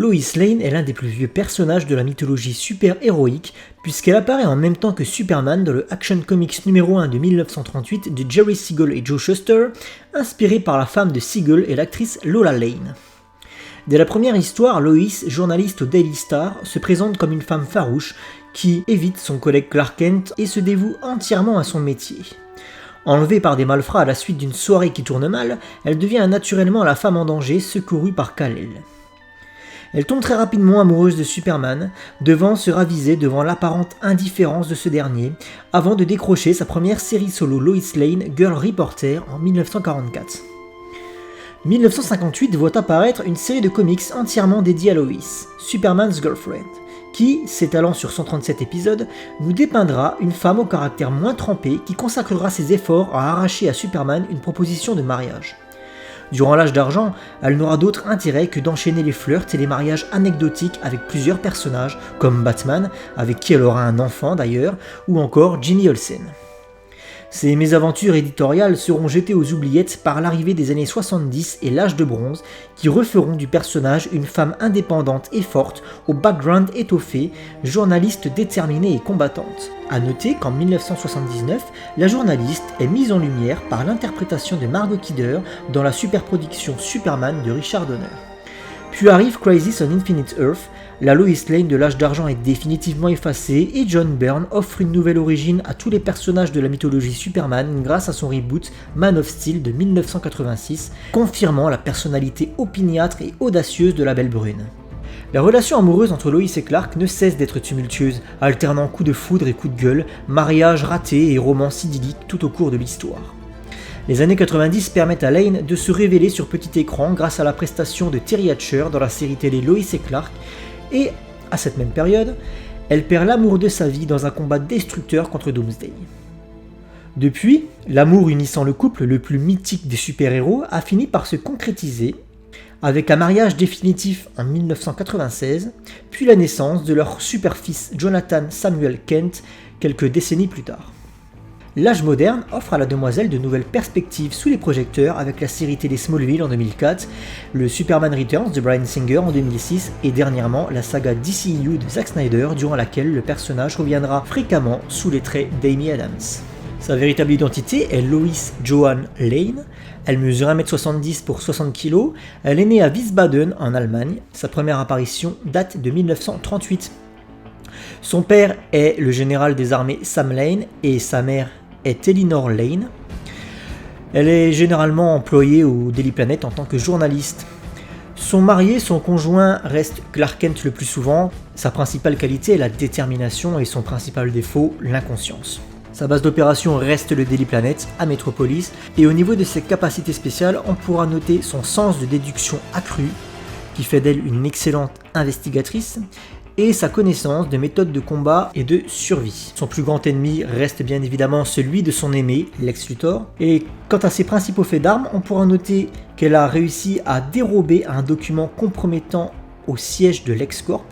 Lois Lane est l'un des plus vieux personnages de la mythologie super-héroïque, puisqu'elle apparaît en même temps que Superman dans le Action Comics numéro 1 de 1938 de Jerry Siegel et Joe Shuster, inspiré par la femme de Siegel et l'actrice Lola Lane. Dès la première histoire, Lois, journaliste au Daily Star, se présente comme une femme farouche qui évite son collègue Clark Kent et se dévoue entièrement à son métier. Enlevée par des malfrats à la suite d'une soirée qui tourne mal, elle devient naturellement la femme en danger secourue par Kal-El. Elle tombe très rapidement amoureuse de Superman, devant se raviser devant l'apparente indifférence de ce dernier, avant de décrocher sa première série solo Lois Lane, Girl Reporter, en 1944. 1958 voit apparaître une série de comics entièrement dédiée à Lois, Superman's Girlfriend, qui, s'étalant sur 137 épisodes, nous dépeindra une femme au caractère moins trempé qui consacrera ses efforts à arracher à Superman une proposition de mariage. Durant l'âge d'argent, elle n'aura d'autre intérêt que d'enchaîner les flirts et les mariages anecdotiques avec plusieurs personnages, comme Batman, avec qui elle aura un enfant d'ailleurs, ou encore Jimmy Olsen. Ces mésaventures éditoriales seront jetées aux oubliettes par l'arrivée des années 70 et l'âge de bronze, qui referont du personnage une femme indépendante et forte, au background étoffé, journaliste déterminée et combattante. A noter qu'en 1979, la journaliste est mise en lumière par l'interprétation de Margot Kidder dans la superproduction Superman de Richard Donner. Puis arrive Crisis on Infinite Earth, la Lois Lane de l'âge d'argent est définitivement effacée et John Byrne offre une nouvelle origine à tous les personnages de la mythologie Superman grâce à son reboot Man of Steel de 1986, confirmant la personnalité opiniâtre et audacieuse de la Belle Brune. La relation amoureuse entre Lois et Clark ne cesse d'être tumultueuse, alternant coups de foudre et coups de gueule, mariage raté et romance idyllique tout au cours de l'histoire. Les années 90 permettent à Lane de se révéler sur petit écran grâce à la prestation de Terry Hatcher dans la série télé Lois et Clark, et, à cette même période, elle perd l'amour de sa vie dans un combat destructeur contre Doomsday. Depuis, l'amour unissant le couple le plus mythique des super-héros a fini par se concrétiser avec un mariage définitif en 1996, puis la naissance de leur super-fils Jonathan Samuel Kent quelques décennies plus tard. L'âge moderne offre à la demoiselle de nouvelles perspectives sous les projecteurs avec la série télé Smallville en 2004, le Superman Returns de Bryan Singer en 2006 et dernièrement la saga DCU de Zack Snyder durant laquelle le personnage reviendra fréquemment sous les traits d'Amy Adams. Sa véritable identité est Lois Joan Lane, elle mesure 1m70 pour 60 kg, elle est née à Wiesbaden en Allemagne, sa première apparition date de 1938. Son père est le général des armées Sam Lane et sa mère est Elinor Lane. Elle est généralement employée au Daily Planet en tant que journaliste. Son conjoint reste Clark Kent le plus souvent. Sa principale qualité est la détermination et son principal défaut, l'inconscience. Sa base d'opération reste le Daily Planet à Metropolis et au niveau de ses capacités spéciales, on pourra noter son sens de déduction accru qui fait d'elle une excellente investigatrice et sa connaissance de méthodes de combat et de survie. Son plus grand ennemi reste bien évidemment celui de son aimé, Lex Luthor. Et quant à ses principaux faits d'armes, on pourra noter qu'elle a réussi à dérober un document compromettant au siège de LexCorp.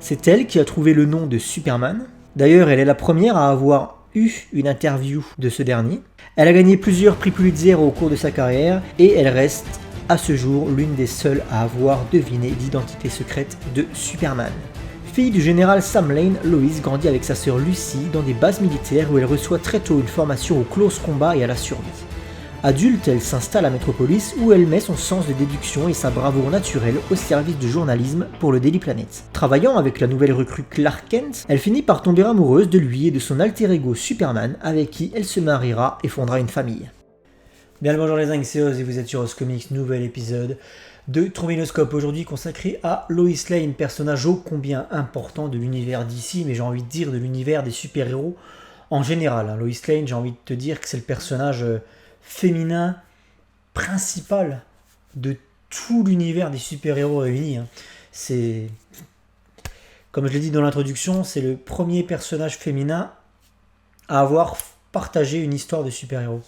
C'est elle qui a trouvé le nom de Superman. D'ailleurs, elle est la première à avoir eu une interview de ce dernier. Elle a gagné plusieurs prix Pulitzer au cours de sa carrière et elle reste à ce jour l'une des seules à avoir deviné l'identité secrète de Superman. Fille du général Sam Lane, Lois grandit avec sa sœur Lucy dans des bases militaires où elle reçoit très tôt une formation au close combat et à la survie. Adulte, elle s'installe à Metropolis où elle met son sens de déduction et sa bravoure naturelle au service du journalisme pour le Daily Planet. Travaillant avec la nouvelle recrue Clark Kent, elle finit par tomber amoureuse de lui et de son alter ego Superman avec qui elle se mariera et fondera une famille. Bien le bonjour les zincs, c'est Oz et vous êtes sur Oz Comics, nouvel épisode de Trombinoscope, aujourd'hui consacré à Lois Lane, personnage ô combien important de l'univers d'ici, mais j'ai envie de dire de l'univers des super-héros en général. Lois Lane, j'ai envie de te dire que c'est le personnage féminin principal de tout l'univers des super-héros réunis. C'est, comme je l'ai dit dans l'introduction, c'est le premier personnage féminin à avoir partagé une histoire de super-héros.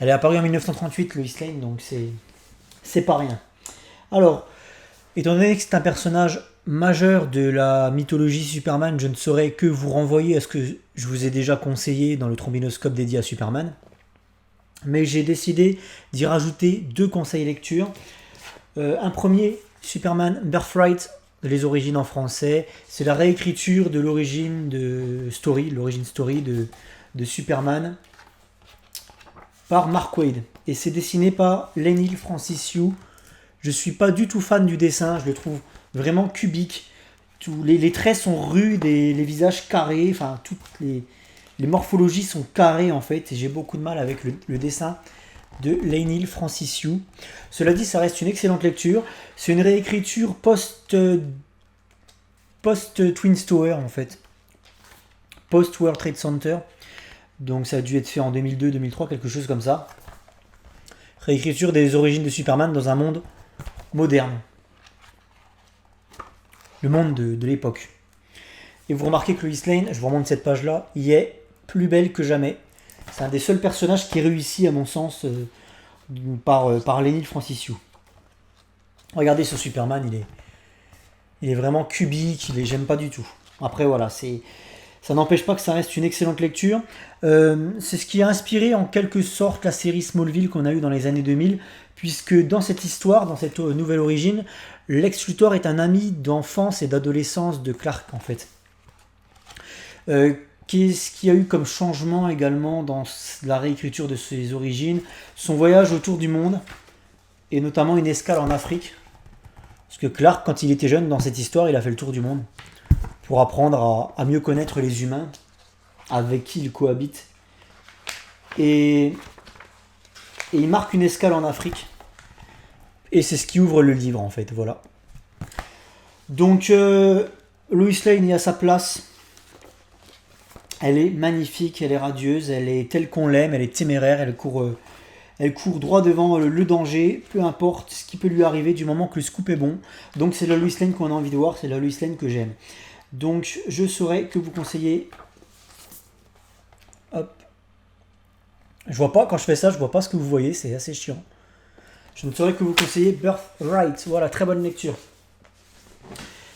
Elle est apparue en 1938, Lois Lane, donc c'est pas rien. Alors, étant donné que c'est un personnage majeur de la mythologie Superman, je ne saurais que vous renvoyer à ce que je vous ai déjà conseillé dans le trombinoscope dédié à Superman. Mais j'ai décidé d'y rajouter 2 conseils lecture. Un premier Superman Birthright, les origines en français, c'est la réécriture de l'origine story de Superman par Mark Waid. Et c'est dessiné par Leinil Francis Yu. Je suis pas du tout fan du dessin, je le trouve vraiment cubique. Les traits sont rudes et les visages carrés, enfin toutes les morphologies sont carrées en fait, et j'ai beaucoup de mal avec le dessin de Leinil Francis Yu. Cela dit, ça reste une excellente lecture. C'est une réécriture post-Twin Tower en fait. Post-World Trade Center. Donc ça a dû être fait en 2002-2003, quelque chose comme ça. Réécriture des origines de Superman dans un monde moderne. Le monde de l'époque. Et vous remarquez que Lois Lane, je vous remonte cette page-là, y est plus belle que jamais. C'est un des seuls personnages qui réussit, à mon sens, par Leinil Francis Yu. Regardez ce Superman, il est vraiment cubique, j'aime pas du tout. Après voilà, ça n'empêche pas que ça reste une excellente lecture. C'est ce qui a inspiré en quelque sorte la série Smallville qu'on a eue dans les années 2000, puisque dans cette histoire, dans cette nouvelle origine, Lex Luthor est un ami d'enfance et d'adolescence de Clark en fait. Qu'est-ce qu'il y a eu comme changement également dans la réécriture de ses origines? Son voyage autour du monde, et notamment une escale en Afrique. Parce que Clark, quand il était jeune, dans cette histoire, il a fait le tour du monde pour apprendre à mieux connaître les humains avec qui il cohabite. Et il marque une escale en Afrique. Et c'est ce qui ouvre le livre, en fait, voilà. Donc, Lois Lane y a sa place. Elle est magnifique, elle est radieuse, elle est telle qu'on l'aime, elle est téméraire, elle court droit devant le danger, peu importe ce qui peut lui arriver du moment que le scoop est bon. Donc c'est la Lois Lane qu'on a envie de voir, c'est la Lois Lane que j'aime. Donc je saurais que vous conseillez... Hop. Je vois pas, quand je fais ça, je vois pas ce que vous voyez, c'est assez chiant. Je ne saurais que vous conseiller Birthright, voilà, très bonne lecture.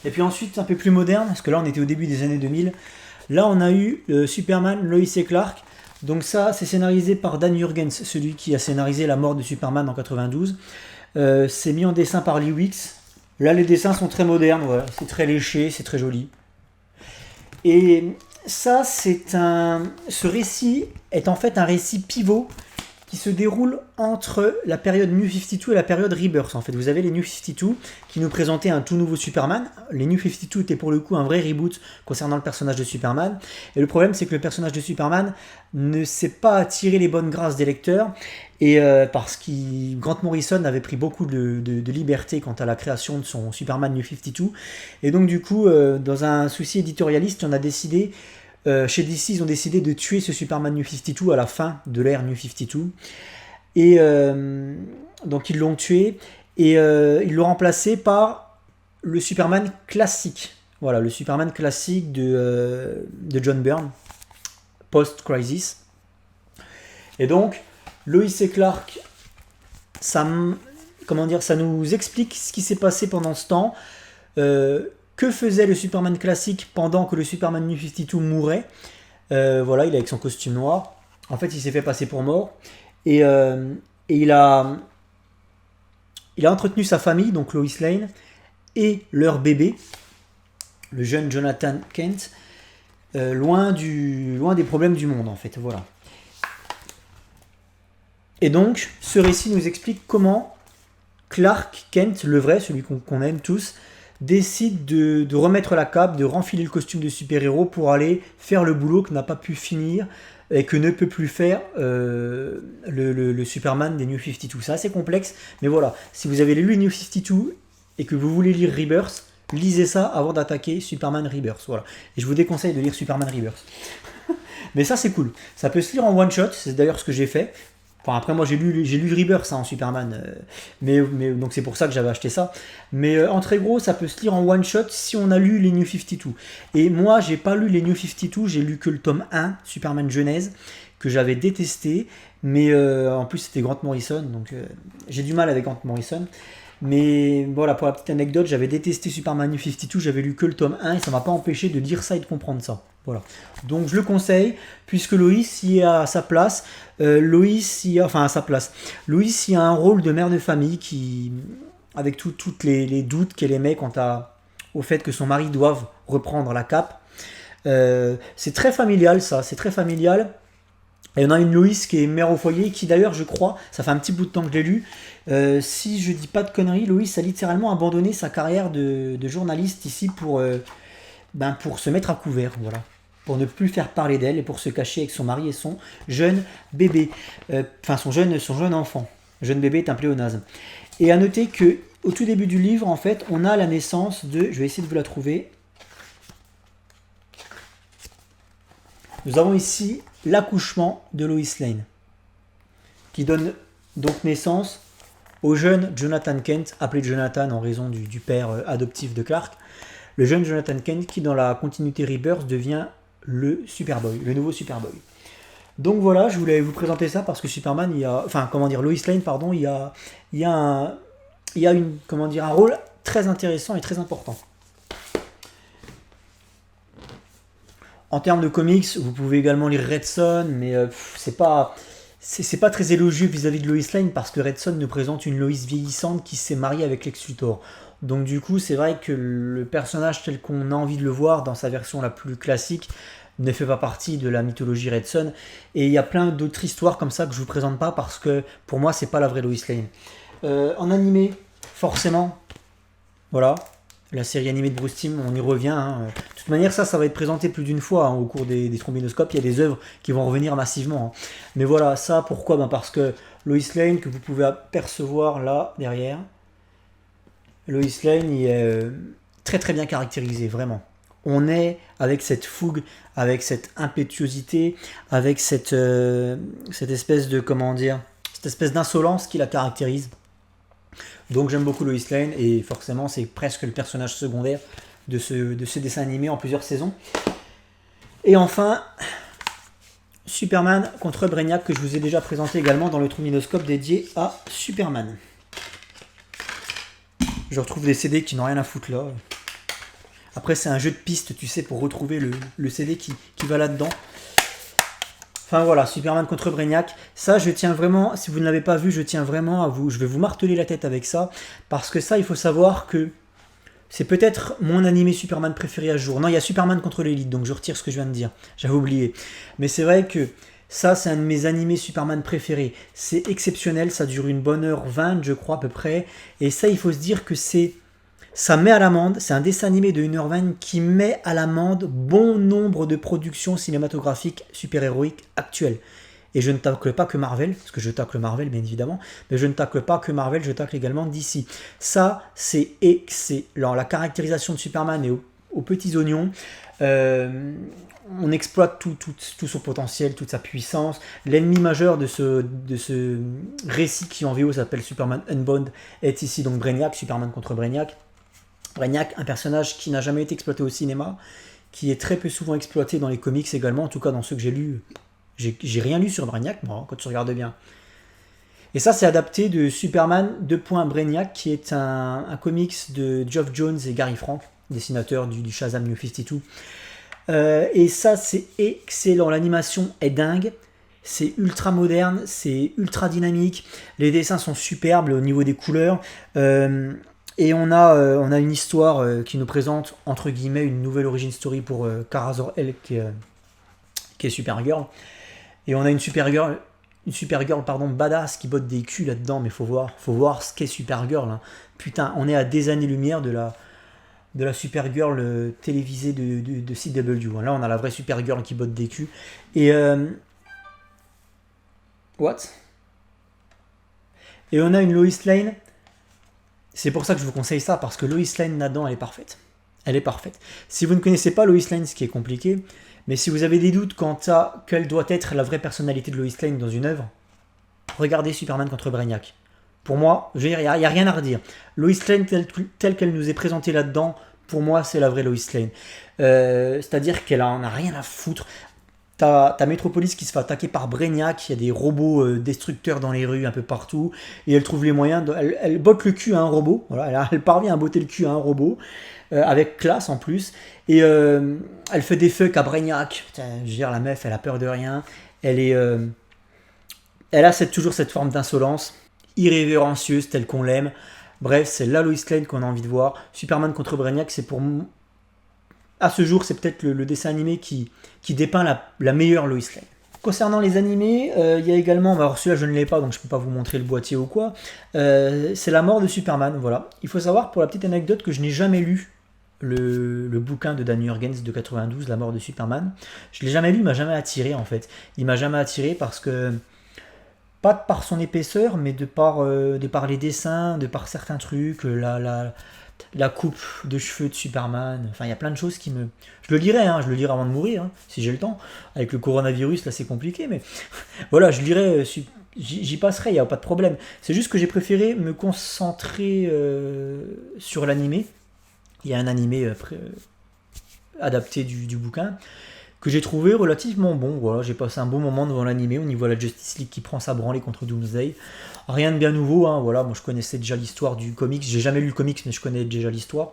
Et puis ensuite, un peu plus moderne, parce que là on était au début des années 2000. Là on a eu Superman, Lois et Clark. Donc ça, c'est scénarisé par Dan Jurgens, celui qui a scénarisé la mort de Superman en 92. C'est mis en dessin par Lee Weeks. Là, les dessins sont très modernes, voilà. C'est très léché, c'est très joli. Et ça, ce récit est en fait un récit pivot qui se déroule entre la période New 52 et la période Rebirth. En fait, vous avez les New 52 qui nous présentaient un tout nouveau Superman. Les New 52 étaient pour le coup un vrai reboot concernant le personnage de Superman. Et le problème, c'est que le personnage de Superman ne s'est pas attiré les bonnes grâces des lecteurs. Et parce que Grant Morrison avait pris beaucoup de liberté quant à la création de son Superman New 52. Et donc du coup, dans un souci éditorialiste, on a décidé... chez DC, ils ont décidé de tuer ce Superman New 52 à la fin de l'ère New 52. Et donc ils l'ont tué et ils l'ont remplacé par le Superman classique. Voilà, le Superman classique de John Byrne, post-Crisis. Et donc, Lois et Clark, ça nous explique ce qui s'est passé pendant ce temps. Que faisait le Superman classique pendant que le Superman New 52 mourait? Voilà, il est avec son costume noir. En fait, il s'est fait passer pour mort. Et il a entretenu sa famille, donc Lois Lane, et leur bébé, le jeune Jonathan Kent, loin des problèmes du monde, en fait. Voilà. Et donc, ce récit nous explique comment Clark Kent, le vrai, celui qu'on aime tous, décide de remettre la cape, de renfiler le costume de super-héros pour aller faire le boulot que n'a pas pu finir et que ne peut plus faire le Superman des New 52. C'est assez complexe, mais voilà, si vous avez lu New 52 et que vous voulez lire Rebirth, lisez ça avant d'attaquer Superman Rebirth. Voilà. Et je vous déconseille de lire Superman Rebirth. Mais ça c'est cool, ça peut se lire en one shot, c'est d'ailleurs ce que j'ai fait. Enfin, après moi j'ai lu Rebirth en Superman, mais donc c'est pour ça que j'avais acheté ça. Mais en très gros, ça peut se lire en one shot si on a lu les New 52. Et moi j'ai pas lu les New 52, j'ai lu que le tome 1, Superman Genèse, que j'avais détesté. Mais en plus c'était Grant Morrison, donc j'ai du mal avec Grant Morrison. Mais voilà, pour la petite anecdote, j'avais détesté Superman New 52, j'avais lu que le tome 1 et ça m'a pas empêché de lire ça et de comprendre ça. Voilà. Donc je le conseille, puisque Lois y est à sa place. Lois y a un rôle de mère de famille qui... avec toutes les doutes qu'elle émet quant au fait que son mari doive reprendre la cape. C'est très familial ça, c'est très familial. Et on a une Loïs qui est mère au foyer, qui d'ailleurs, je crois, ça fait un petit bout de temps que je l'ai lu, si je dis pas de conneries, Loïs a littéralement abandonné sa carrière de journaliste ici pour se mettre à couvert, voilà. Pour ne plus faire parler d'elle et pour se cacher avec son mari et son jeune bébé. Son jeune enfant. Jeune bébé est un pléonasme. Et à noter que au tout début du livre, en fait, on a la naissance de... Je vais essayer de vous la trouver. Nous avons ici l'accouchement de Lois Lane, qui donne donc naissance au jeune Jonathan Kent, appelé Jonathan en raison du père adoptif de Clark. Le jeune Jonathan Kent qui, dans la continuité Rebirth, devient le Superboy, le nouveau Superboy. Donc voilà, je voulais vous présenter ça parce que Superman, Lois Lane, pardon, il y a un rôle très intéressant et très important. En termes de comics, vous pouvez également lire Red Son, mais c'est pas très élogieux vis-à-vis de Lois Lane parce que Red Son nous présente une Lois vieillissante qui s'est mariée avec Lex Luthor. Donc du coup, c'est vrai que le personnage tel qu'on a envie de le voir dans sa version la plus classique ne fait pas partie de la mythologie Red Son. Et il y a plein d'autres histoires comme ça que je vous présente pas parce que pour moi, c'est pas la vraie Lois Lane. En animé, forcément, voilà. La série animée de Bruce Timm, on y revient. Hein. De toute manière, ça va être présenté plus d'une fois au cours des trombinoscopes. Il y a des œuvres qui vont revenir massivement. Hein. Mais voilà, ça, pourquoi parce que Lois Lane, que vous pouvez apercevoir là, derrière, Lois Lane, il est très très bien caractérisé, vraiment. On est avec cette fougue, avec cette impétuosité, avec cette espèce de, cette espèce d'insolence qui la caractérise. Donc j'aime beaucoup Lois Lane et forcément c'est presque le personnage secondaire de ce dessin animé en plusieurs saisons. Et enfin, Superman contre Brainiac que je vous ai déjà présenté également dans le trombinoscope dédié à Superman. Je retrouve des CD qui n'ont rien à foutre là. Après c'est un jeu de piste, tu sais, pour retrouver le CD qui va là-dedans. Enfin voilà, Superman contre Brainiac, ça je tiens vraiment, si vous ne l'avez pas vu, je tiens vraiment à vous, je vais vous marteler la tête avec ça, parce que ça il faut savoir que c'est peut-être mon animé Superman préféré à ce jour. Non, il y a Superman contre l'élite, donc je retire ce que je viens de dire, j'avais oublié. Mais c'est vrai que ça c'est un de mes animés Superman préférés, c'est exceptionnel, ça dure une bonne heure 20 je crois à peu près, et ça il faut se dire que ça met à l'amende, c'est un dessin animé de 1h20 qui met à l'amende bon nombre de productions cinématographiques super-héroïques actuelles. Et je ne tacle pas que Marvel, parce que je tacle Marvel bien évidemment, mais je ne tacle pas que Marvel, je tacle également DC. Ça, c'est excellent. La caractérisation de Superman est aux petits oignons. On exploite tout son potentiel, toute sa puissance. L'ennemi majeur de ce récit qui en VO s'appelle Superman Unbound est ici donc Brainiac, Superman contre Brainiac. Brainiac, un personnage qui n'a jamais été exploité au cinéma, qui est très peu souvent exploité dans les comics également, en tout cas dans ceux que j'ai lus. J'ai rien lu sur Brainiac, moi, quand tu regardes bien. Et ça, c'est adapté de Superman Brainiac, qui est un comics de Geoff Jones et Gary Frank, dessinateurs du Shazam New 52. Et ça, c'est excellent. L'animation est dingue. C'est ultra moderne, c'est ultra dynamique. Les dessins sont superbes au niveau des couleurs. Et on a une histoire qui nous présente, entre guillemets, une nouvelle origin story pour Kara Zor-El, qui est Supergirl. Et on a une Supergirl badass qui botte des culs là-dedans, mais faut voir ce qu'est Supergirl. Hein. Putain, on est à des années-lumière de la Supergirl télévisée de CW. Là, on a la vraie Supergirl qui botte des culs. Et... What? Et on a une Lois Lane. C'est pour ça que je vous conseille ça, parce que Lois Lane là-dedans, elle est parfaite. Elle est parfaite. Si vous ne connaissez pas Lois Lane, ce qui est compliqué, mais si vous avez des doutes quant à quelle doit être la vraie personnalité de Lois Lane dans une œuvre, regardez Superman contre Brainiac. Pour moi, il n'y a rien à redire. Lois Lane, telle qu'elle nous est présentée là-dedans, pour moi, c'est la vraie Lois Lane. C'est-à-dire qu'elle en a rien à foutre. T'as Metropolis qui se fait attaquer par Brainiac, il y a des robots destructeurs dans les rues un peu partout, et elle trouve les moyens, elle botte le cul à un robot, voilà, elle parvient à botter le cul à un robot, avec classe en plus, et elle fait des fucks à Brainiac. Putain, je veux dire, la meuf, elle a peur de rien, elle a toujours cette forme d'insolence, irrévérencieuse telle qu'on l'aime, Bref, c'est la Lois Lane qu'on a envie de voir. Superman contre Brainiac, c'est pour à ce jour, c'est peut-être le dessin animé qui dépeint la meilleure Lois Lane. Concernant les animés, il y a également, alors celui-là je ne l'ai pas donc je ne peux pas vous montrer le boîtier ou quoi, c'est la mort de Superman, voilà. Il faut savoir pour la petite anecdote que je n'ai jamais lu le bouquin de Dan Jurgens de 92, La mort de Superman. Je ne l'ai jamais lu, il m'a jamais attiré en fait. Il m'a jamais attiré parce que, pas par son épaisseur, mais de par les dessins, de par certains trucs, la coupe de cheveux de Superman, enfin il y a plein de choses qui me... Je le lirai avant de mourir, hein, si j'ai le temps. Avec le coronavirus, là c'est compliqué, mais voilà, je lirai, j'y passerai, il n'y a pas de problème. C'est juste que j'ai préféré me concentrer sur l'animé. Il y a un animé adapté du bouquin que j'ai trouvé relativement bon. Voilà, j'ai passé un bon moment devant l'animé. On y voit la Justice League qui prend sa branlée contre Doomsday. Rien de bien nouveau, hein, voilà, moi je connaissais déjà l'histoire du comics. J'ai jamais lu le comics, mais je connais déjà l'histoire.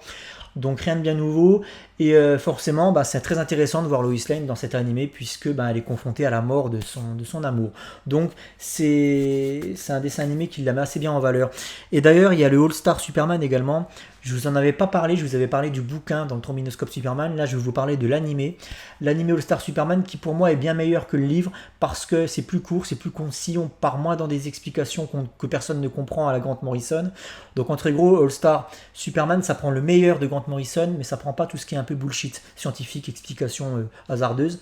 Donc rien de bien nouveau. Et forcément, c'est très intéressant de voir Lois Lane dans cet animé puisque elle est confrontée à la mort de son amour. Donc c'est un dessin animé qui la met assez bien en valeur. Et d'ailleurs, il y a le All-Star Superman également. Je vous en avais pas parlé, je vous avais parlé du bouquin dans le Trombinoscope Superman. Là, je vais vous parler de l'animé. L'animé All-Star Superman qui pour moi est bien meilleur que le livre parce que c'est plus court, c'est plus concis, on part moins dans des explications que personne ne comprend à la Grant Morrison. Donc en très gros, All-Star Superman, ça prend le meilleur de Grant Morrison, mais ça prend pas tout ce qui est un peu bullshit, scientifique, explication hasardeuse.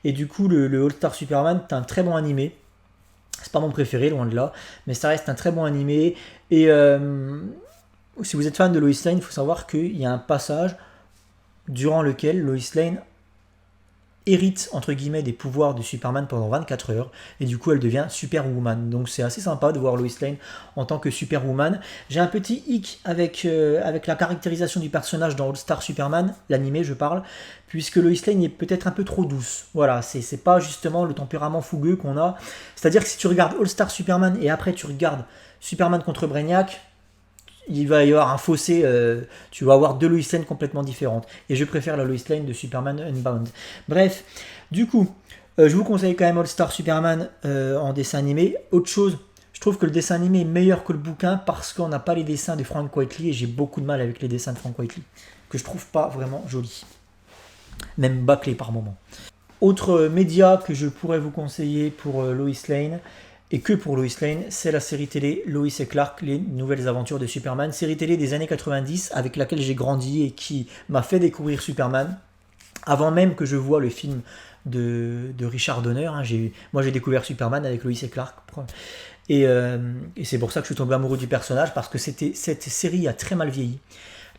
Et du coup, le All-Star Superman, c'est un très bon animé. C'est pas mon préféré, loin de là, mais ça reste un très bon animé. Et si vous êtes fan de Lois Lane, il faut savoir qu'il y a un passage durant lequel Lois Lane hérite entre guillemets des pouvoirs de Superman pendant 24 heures et du coup elle devient Superwoman. Donc c'est assez sympa de voir Lois Lane en tant que Superwoman. J'ai un petit hic avec la caractérisation du personnage dans All Star Superman, l'animé je parle, puisque Lois Lane est peut-être un peu trop douce. Voilà, c'est pas justement le tempérament fougueux qu'on a. C'est-à-dire que si tu regardes All Star Superman et après tu regardes Superman contre Brainiac, il va y avoir un fossé, tu vas avoir deux Lois Lane complètement différentes. Et je préfère la Lois Lane de Superman Unbound. Bref, du coup, je vous conseille quand même All Star Superman en dessin animé. Autre chose, je trouve que le dessin animé est meilleur que le bouquin parce qu'on n'a pas les dessins de Frank Quitely et j'ai beaucoup de mal avec les dessins de Frank Quitely, que je trouve pas vraiment jolis. Même bâclés par moments. Autre média que je pourrais vous conseiller pour Lois Lane, et que pour Lois Lane, c'est la série télé Lois et Clark, les nouvelles aventures de Superman, série télé des années 90 avec laquelle j'ai grandi et qui m'a fait découvrir Superman, avant même que je voie le film de Richard Donner. Moi j'ai découvert Superman avec Lois et Clark, et c'est pour ça que je suis tombé amoureux du personnage, parce que cette série a très mal vieilli.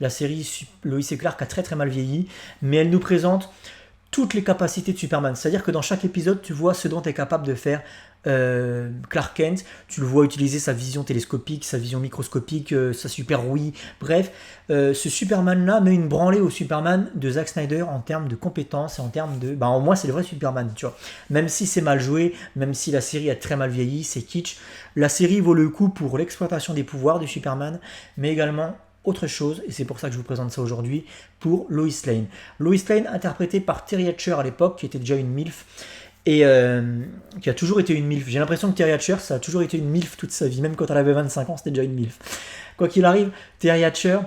La série Lois et Clark a très très mal vieilli, mais elle nous présente toutes les capacités de Superman. C'est-à-dire que dans chaque épisode, tu vois ce dont est capable de faire Clark Kent. Tu le vois utiliser sa vision télescopique, sa vision microscopique, sa super rouille. Bref, ce Superman-là met une branlée au Superman de Zack Snyder en termes de compétences et en termes de... au moins, c'est le vrai Superman, tu vois. Même si c'est mal joué, même si la série a très mal vieilli, c'est kitsch, la série vaut le coup pour l'exploitation des pouvoirs du Superman, mais également autre chose, et c'est pour ça que je vous présente ça aujourd'hui, pour Lois Lane. Lois Lane, interprétée par Terry Hatcher à l'époque, qui était déjà une MILF, et qui a toujours été une MILF. J'ai l'impression que Terry Hatcher, ça a toujours été une MILF toute sa vie, même quand elle avait 25 ans, c'était déjà une MILF. Quoi qu'il arrive, Terry Hatcher,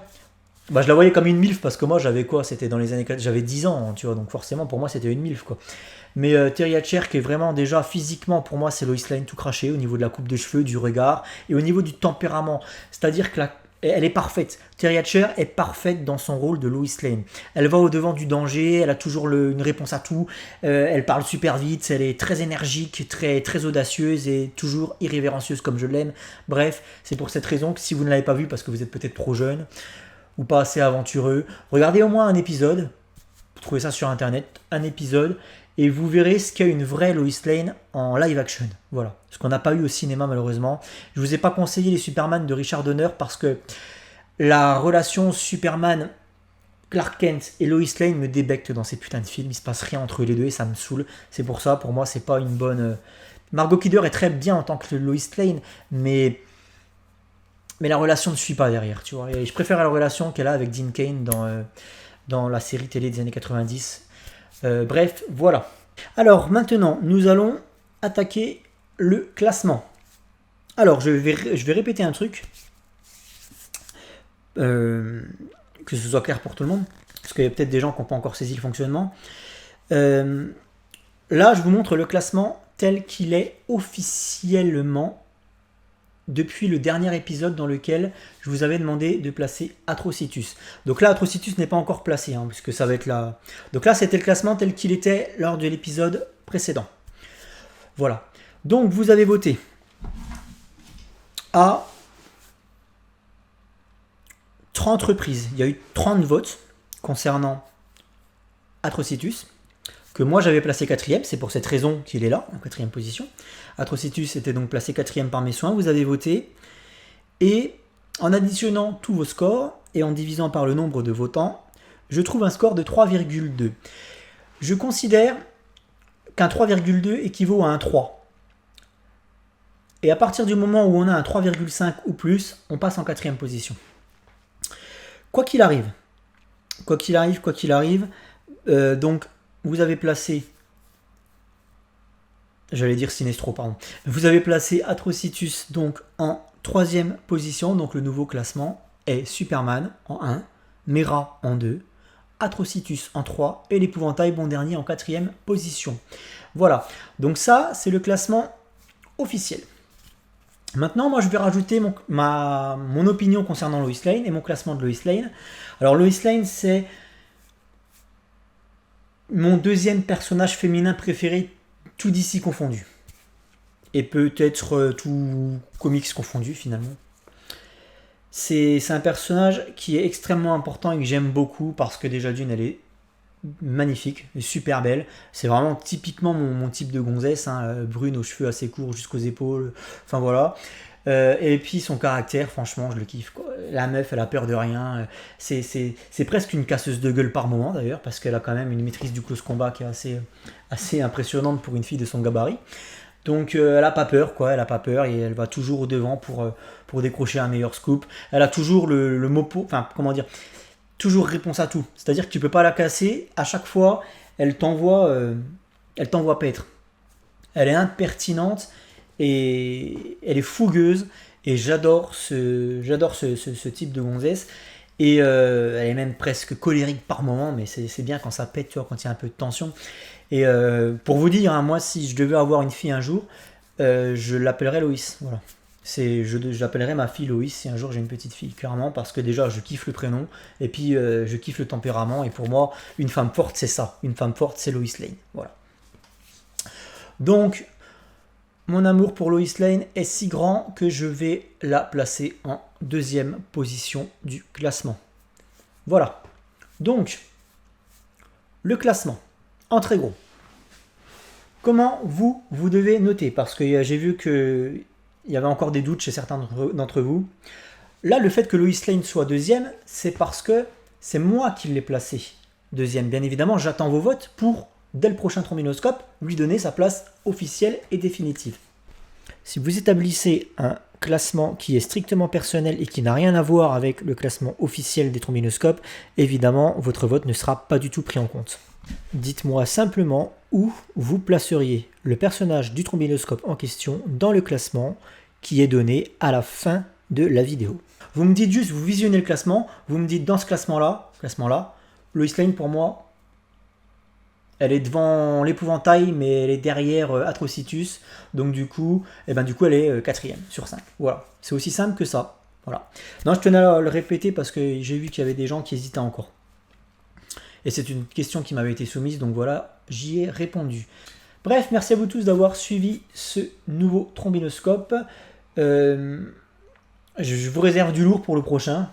je la voyais comme une MILF, parce que moi, j'avais quoi, c'était dans les années... J'avais 10 ans, tu vois, donc forcément, pour moi, c'était une MILF, quoi. Mais Terry Hatcher, qui est vraiment déjà physiquement, pour moi, c'est Lois Lane tout craché, au niveau de la coupe de cheveux, du regard, et au niveau du tempérament. C'est-à-dire que elle est parfaite. Terry Hatcher est parfaite dans son rôle de Lois Lane. Elle va au-devant du danger, elle a toujours une réponse à tout, elle parle super vite, elle est très énergique, très, très audacieuse et toujours irrévérencieuse comme je l'aime. Bref, c'est pour cette raison que si vous ne l'avez pas vue parce que vous êtes peut-être trop jeune ou pas assez aventureux, regardez au moins un épisode, vous trouvez ça sur internet, un épisode, et vous verrez ce qu'est une vraie Lois Lane en live action. Voilà, ce qu'on n'a pas eu au cinéma malheureusement. Je vous ai pas conseillé les Superman de Richard Donner parce que la relation Superman, Clark Kent et Lois Lane me débecte dans ces putains de films. Il se passe rien entre les deux et ça me saoule. C'est pour ça, pour moi, c'est pas une bonne... Margot Kidder est très bien en tant que Lois Lane, mais la relation ne suit pas derrière, tu vois. Et je préfère la relation qu'elle a avec Dean Cain dans la série télé des années 90. Bref, voilà. Alors maintenant, nous allons attaquer le classement. Alors, je vais répéter un truc. que ce soit clair pour tout le monde, parce qu'il y a peut-être des gens qui n'ont pas encore saisi le fonctionnement. Là, je vous montre le classement tel qu'il est officiellement depuis le dernier épisode dans lequel je vous avais demandé de placer Atrocitus. Donc là, Atrocitus n'est pas encore placé, puisque ça va être là. Donc là, c'était le classement tel qu'il était lors de l'épisode précédent. Voilà. Donc, vous avez voté à 30 reprises. Il y a eu 30 votes concernant Atrocitus, que moi j'avais placé 4ème, c'est pour cette raison qu'il est là, en 4ème position. Atrocitus était donc placé 4ème par mes soins, vous avez voté, et en additionnant tous vos scores, et en divisant par le nombre de votants, je trouve un score de 3,2. Je considère qu'un 3,2 équivaut à un 3. Et à partir du moment où on a un 3,5 ou plus, on passe en 4ème position. Quoi qu'il arrive, donc vous avez placé, j'allais dire Sinestro, pardon, vous avez placé Atrocitus donc en 3ème position, donc le nouveau classement est Superman en 1, Mera en 2, Atrocitus en 3 et l'épouvantail bon dernier en 4ème position. Voilà, donc ça c'est le classement officiel. Maintenant, moi, je vais rajouter mon opinion concernant Lois Lane et mon classement de Lois Lane. Alors, Lois Lane, c'est mon 2e personnage féminin préféré, tout DC confondu. Et peut-être tout comics confondu, finalement. C'est un personnage qui est extrêmement important et que j'aime beaucoup parce que déjà d'une, elle est magnifique, super belle. C'est vraiment typiquement mon type de gonzesse, brune aux cheveux assez courts jusqu'aux épaules. Enfin voilà. Et puis son caractère, franchement, je le kiffe, quoi. La meuf, elle a peur de rien. C'est presque une casseuse de gueule par moment d'ailleurs, parce qu'elle a quand même une maîtrise du close combat qui est assez impressionnante pour une fille de son gabarit. Donc elle a pas peur, quoi. Elle a pas peur et elle va toujours au devant pour décrocher un meilleur scoop. Elle a toujours le mot pour, enfin comment dire. Toujours réponse à tout. C'est-à-dire que tu peux pas la casser. À chaque fois, elle t'envoie paître. Elle est impertinente et elle est fougueuse. Et j'adore ce type de gonzesse. Et elle est même presque colérique par moment, mais c'est bien quand ça pète, tu vois, quand il y a un peu de tension. Et pour vous dire, moi, si je devais avoir une fille un jour, je l'appellerais Loïs. Voilà. J'appellerai ma fille Loïs si un jour j'ai une petite fille, clairement, parce que déjà je kiffe le prénom et puis je kiffe le tempérament, et pour moi une femme forte c'est ça, une femme forte c'est Lois Lane, voilà. Donc mon amour pour Lois Lane est si grand que je vais la placer en 2ème position du classement. Voilà, donc le classement en très gros. Comment vous devez noter, parce que j'ai vu que il y avait encore des doutes chez certains d'entre vous. Là, le fait que Lois Lane soit 2ème, c'est parce que c'est moi qui l'ai placé 2ème. Bien évidemment, j'attends vos votes pour, dès le prochain Trombinoscope, lui donner sa place officielle et définitive. Si vous établissez un classement qui est strictement personnel et qui n'a rien à voir avec le classement officiel des Trombinoscopes, évidemment, votre vote ne sera pas du tout pris en compte. Dites-moi simplement où vous placeriez le personnage du Trombinoscope en question dans le classement qui est donné à la fin de la vidéo. Vous me dites juste, vous visionnez le classement, vous me dites dans ce classement-là, Lois Lane pour moi, elle est devant l'épouvantail, mais elle est derrière Atrocitus, donc du coup elle est 4ème sur 5. Voilà, c'est aussi simple que ça. Voilà. Non, je tenais à le répéter parce que j'ai vu qu'il y avait des gens qui hésitaient encore. Et c'est une question qui m'avait été soumise, donc voilà, j'y ai répondu. Bref, merci à vous tous d'avoir suivi ce nouveau Trombinoscope. Je vous réserve du lourd pour le prochain,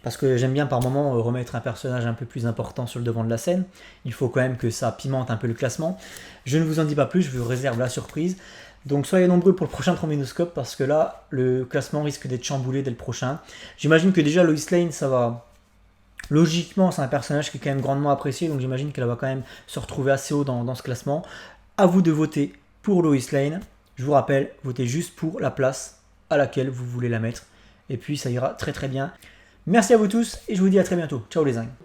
parce que j'aime bien par moment remettre un personnage un peu plus important sur le devant de la scène. Il faut quand même que ça pimente un peu le classement. Je ne vous en dis pas plus, je vous réserve la surprise. Donc soyez nombreux pour le prochain Trombinoscope, parce que là, le classement risque d'être chamboulé dès le prochain. J'imagine que déjà Lois Lane, ça va... Logiquement, c'est un personnage qui est quand même grandement apprécié, donc j'imagine qu'elle va quand même se retrouver assez haut dans ce classement. À vous de voter pour Lois Lane. Je vous rappelle, votez juste pour la place à laquelle vous voulez la mettre. Et puis ça ira très très bien. Merci à vous tous et je vous dis à très bientôt. Ciao les zingues.